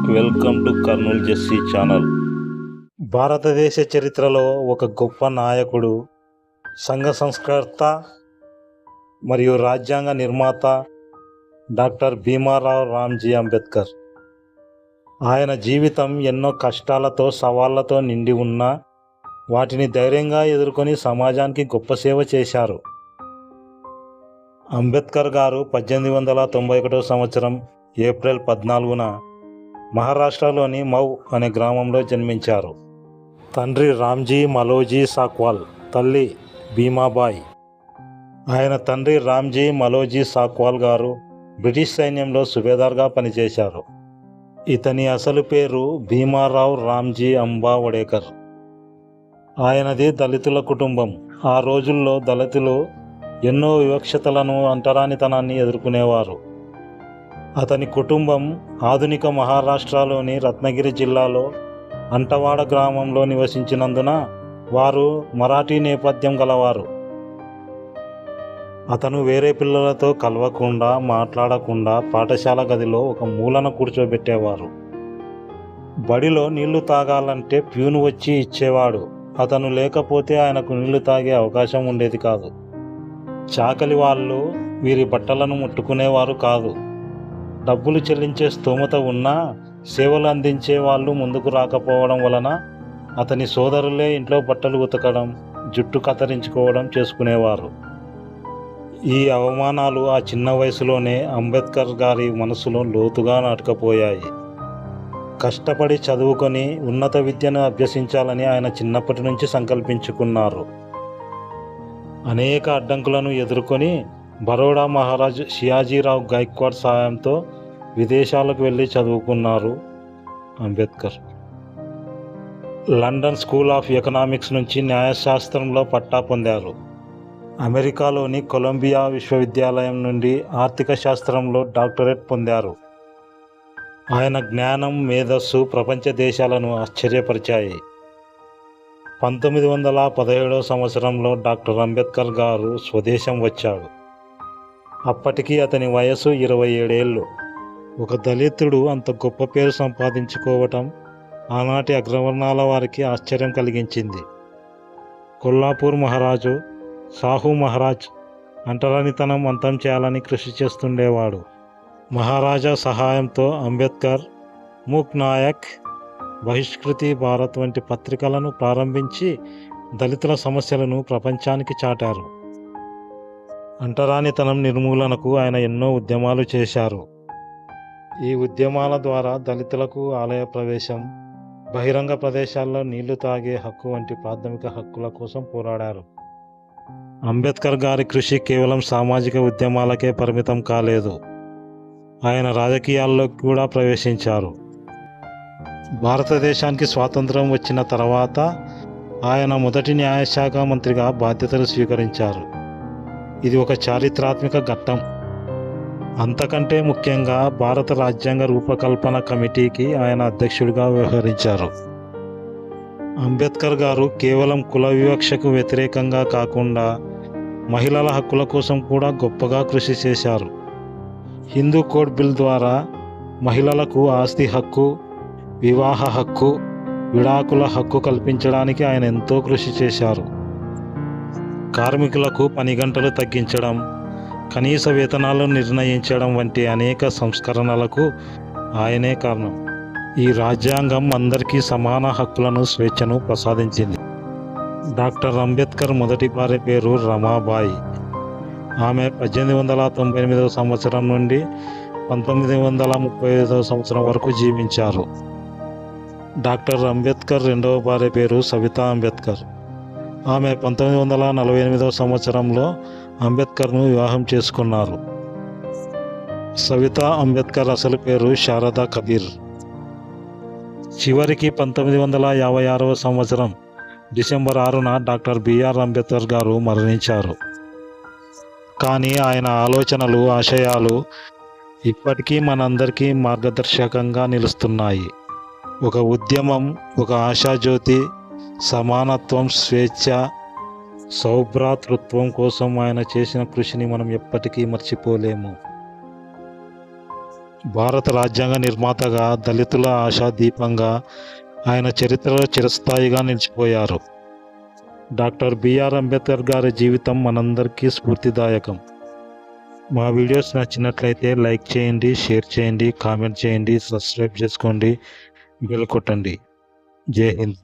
Welcome to Kurnool Jessie channel. భారతదేశ చరిత్రలో ఒక గొప్ప నాయకుడు, సంఘ సంస్కర్త మరియు రాజ్యాంగ నిర్మాత డాక్టర్ భీమారావు రామ్జీ అంబేద్కర్. ఆయన జీవితం ఎన్నో కష్టాలతో, సవాళ్లతో నిండి ఉన్నా వాటిని ధైర్యంగా ఎదుర్కొని సమాజానికి గొప్ప సేవ చేశారు. అంబేద్కర్ గారు 1891 సంవత్సరం ఏప్రిల్ 14న మహారాష్ట్రలోని మౌ అనే గ్రామంలో జన్మించారు. తండ్రి రామ్జీ మలోజీ సాక్వాల్, తల్లి భీమాబాయి. ఆయన తండ్రి రామ్జీ మలోజీ సాక్వాల్ గారు బ్రిటిష్ సైన్యంలో సుబేదార్గా పనిచేశారు. ఇతని అసలు పేరు భీమారావు రామ్జీ అంబా వడేకర్. ఆయనది దళితుల కుటుంబం. ఆ రోజుల్లో దళితులు ఎన్నో వివక్షతలను, అంటరానితనాన్ని ఎదుర్కొనేవారు. అతని కుటుంబం ఆధునిక మహారాష్ట్రలోని రత్నగిరి జిల్లాలో అంటవాడ గ్రామంలో నివసించినందున వారు మరాఠీ నేపథ్యం గలవారు. అతను వేరే పిల్లలతో కలవకుండా, మాట్లాడకుండా పాఠశాల గదిలో ఒక మూలన కూర్చోబెట్టేవారు. బడిలో నీళ్లు తాగాలంటే ప్యూను వచ్చి ఇచ్చేవాడు. అతను లేకపోతే ఆయనకు నీళ్లు తాగే అవకాశం ఉండేది కాదు. చాకలి వాళ్ళు వీరి బట్టలను ముట్టుకునేవారు కాదు. డబ్బులు చెల్లించే స్తోమత ఉన్నా సేవలు అందించే వాళ్ళు ముందుకు రాకపోవడం వలన అతని సోదరులే ఇంట్లో బట్టలు ఉతకడం, జుట్టు కత్తిరించుకోవడం చేసుకునేవారు. ఈ అవమానాలు ఆ చిన్న వయసులోనే అంబేద్కర్ గారి మనసులో లోతుగా నాటుకుపోయాయి. కష్టపడి చదువుకొని ఉన్నత విద్యను అభ్యసించాలని ఆయన చిన్నప్పటి నుంచి సంకల్పించుకున్నారు. అనేక అడ్డంకులను ఎదుర్కొని బరోడా మహారాజు షియాజీరావు గైక్వాడ్ సహాయంతో విదేశాలకు వెళ్ళి చదువుకున్నారు Ambedkar. London school of economics నుంచి న్యాయశాస్త్రంలో పట్టా పొందారు. అమెరికాలోని కొలంబియా విశ్వవిద్యాలయం నుండి ఆర్థిక శాస్త్రంలో డాక్టరేట్ పొందారు. ఆయన జ్ఞానం, మేధస్సు ప్రపంచ దేశాలను ఆశ్చర్యపరిచాయి. 1917 సంవత్సరంలో డాక్టర్ అంబేద్కర్ గారు స్వదేశం వచ్చాడు. అప్పటికి అతని వయసు 27 ఏళ్ళు. ఒక దళితుడు అంత గొప్ప పేరు సంపాదించుకోవటం ఆనాటి అగ్రవర్ణాల వారికి ఆశ్చర్యం కలిగించింది. కొల్లాపూర్ మహారాజు సాహు మహారాజ్ అంటరానితనం అంతం చేయాలని కృషి చేస్తుండేవాడు. మహారాజా సహాయంతో అంబేద్కర్ మూక్ నాయక్, బహిష్కృతి భారత్ వంటి పత్రికలను ప్రారంభించి దళితుల సమస్యలను ప్రపంచానికి చాటారు. అంటరానితనం నిర్మూలనకు ఆయన ఎన్నో ఉద్యమాలు చేశారు. ఈ ఉద్యమాల ద్వారా దళితులకు ఆలయ ప్రవేశం, బహిరంగ ప్రదేశాల్లో నీళ్లు తాగే హక్కు వంటి ప్రాథమిక హక్కుల కోసం పోరాడారు. అంబేద్కర్ గారి కృషి కేవలం సామాజిక ఉద్యమాలకే పరిమితం కాలేదు. ఆయన రాజకీయాల్లో కూడా ప్రవేశించారు. భారతదేశానికి స్వాతంత్రం వచ్చిన తర్వాత ఆయన మొదటి న్యాయశాఖ మంత్రిగా బాధ్యతలు స్వీకరించారు. ఇది ఒక చారిత్రాత్మక ఘట్టం. అంతకంటే ముఖ్యంగా భారత రాజ్యాంగ రూపకల్పన కమిటీకి ఆయన అధ్యక్షుడిగా వ్యవహరించారు. అంబేద్కర్ గారు కేవలం కుల వివక్షకు వ్యతిరేకంగా కాకుండా మహిళల హక్కుల కోసం కూడా గొప్పగా కృషి చేశారు. హిందూ కోడ్ బిల్ ద్వారా మహిళలకు ఆస్తి హక్కు, వివాహ హక్కు, విడాకుల హక్కు కల్పించడానికి ఆయన ఎంతో కృషి చేశారు. కార్మికులకు పని గంటలు తగ్గించడం, కనీస వేతనాలు నిర్ణయించడం వంటి అనేక సంస్కరణలకు ఆయనే కారణం. ఈ రాజ్యాంగం అందరికీ సమాన హక్కులను, స్వేచ్ఛను ప్రసాదించింది. డాక్టర్ అంబేద్కర్ మొదటి భార్య పేరు రమాబాయి. ఆమె 1898 సంవత్సరం నుండి 1935 సంవత్సరం వరకు జీవించారు. డాక్టర్ అంబేద్కర్ రెండవ భార్య పేరు సవితా అంబేద్కర్. ఆమె 1948 సంవత్సరంలో అంబేద్కర్ను వివాహం చేసుకున్నారు. సవితా అంబేద్కర్ అసలు పేరు శారదా కబీర్. చివరికి 1956 సంవత్సరం డిసెంబర్ 6న డాక్టర్ బిఆర్ అంబేద్కర్ గారు మరణించారు. కానీ ఆయన ఆలోచనలు, ఆశయాలు ఇప్పటికీ మనందరికీ మార్గదర్శకంగా నిలుస్తున్నాయి. ఒక ఉద్యమం, ఒక ఆశాజ్యోతి, సమానత్వం, స్వేచ్ఛ, సౌభ్రాతృత్వం కోసం ఆయన చేసిన కృషిని మనం ఎప్పటికీ మర్చిపోలేము. భారత రాజ్యాంగ నిర్మాతగా, దళితుల ఆశాదీపంగా ఆయన చరిత్రలో చిరస్థాయిగా నిలిచిపోయారు. డాక్టర్ బిఆర్ అంబేద్కర్ గారి జీవితం మనందరికీ స్ఫూర్తిదాయకం. మా వీడియోస్ నచ్చినట్లయితే లైక్ చేయండి, షేర్ చేయండి, కామెంట్ చేయండి, సబ్స్క్రైబ్ చేసుకోండి, బెల్ కొట్టండి. జై హింద్.